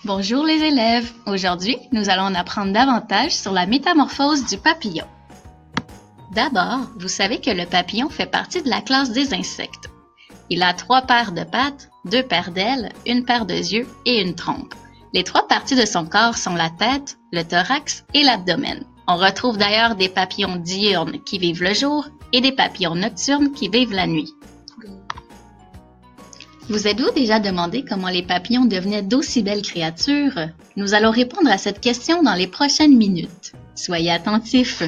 Bonjour les élèves! Aujourd'hui, nous allons en apprendre davantage sur la métamorphose du papillon. D'abord, vous savez que le papillon fait partie de la classe des insectes. Il a 3 paires de pattes, 2 paires d'ailes, une paire de yeux et une trompe. Les 3 parties de son corps sont la tête, le thorax et l'abdomen. On retrouve d'ailleurs des papillons diurnes qui vivent le jour et des papillons nocturnes qui vivent la nuit. Vous êtes-vous déjà demandé comment les papillons devenaient d'aussi belles créatures? Nous allons répondre à cette question dans les prochaines minutes. Soyez attentifs!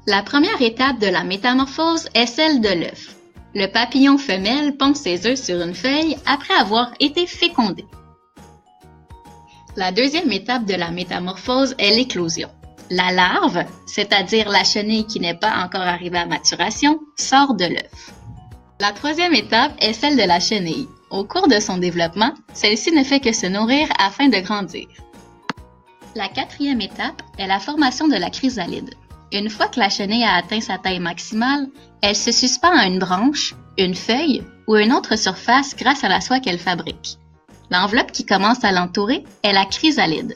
La première étape de la métamorphose est celle de l'œuf. Le papillon femelle pond ses œufs sur une feuille après avoir été fécondé. La deuxième étape de la métamorphose est l'éclosion. La larve, c'est-à-dire la chenille qui n'est pas encore arrivée à maturation, sort de l'œuf. La troisième étape est celle de la chenille. Au cours de son développement, celle-ci ne fait que se nourrir afin de grandir. La quatrième étape est la formation de la chrysalide. Une fois que la chenille a atteint sa taille maximale, elle se suspend à une branche, une feuille ou une autre surface grâce à la soie qu'elle fabrique. L'enveloppe qui commence à l'entourer est la chrysalide.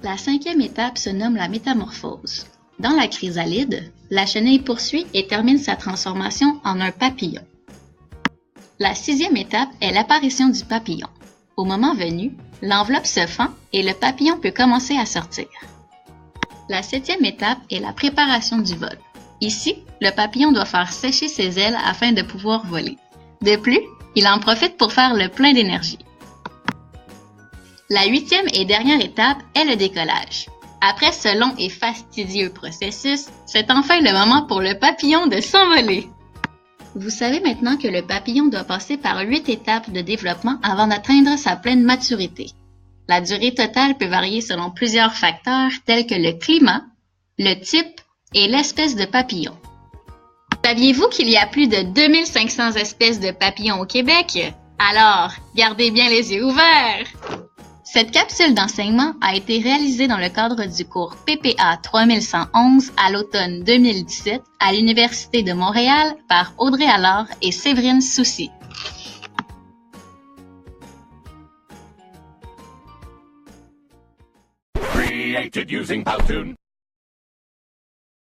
La cinquième étape se nomme la métamorphose. Dans la chrysalide, la chenille poursuit et termine sa transformation en un papillon. La sixième étape est l'apparition du papillon. Au moment venu, l'enveloppe se fend et le papillon peut commencer à sortir. La septième étape est la préparation du vol. Ici, le papillon doit faire sécher ses ailes afin de pouvoir voler. De plus, il en profite pour faire le plein d'énergie. La huitième et dernière étape est le décollage. Après ce long et fastidieux processus, c'est enfin le moment pour le papillon de s'envoler. Vous savez maintenant que le papillon doit passer par 8 étapes de développement avant d'atteindre sa pleine maturité. La durée totale peut varier selon plusieurs facteurs tels que le climat, le type et l'espèce de papillon. Saviez-vous qu'il y a plus de 2500 espèces de papillons au Québec? Alors, gardez bien les yeux ouverts! Cette capsule d'enseignement a été réalisée dans le cadre du cours PPA 3111 à l'automne 2017 à l'Université de Montréal par Audrey Allard et Séverine Soucy. Created using Powtoon.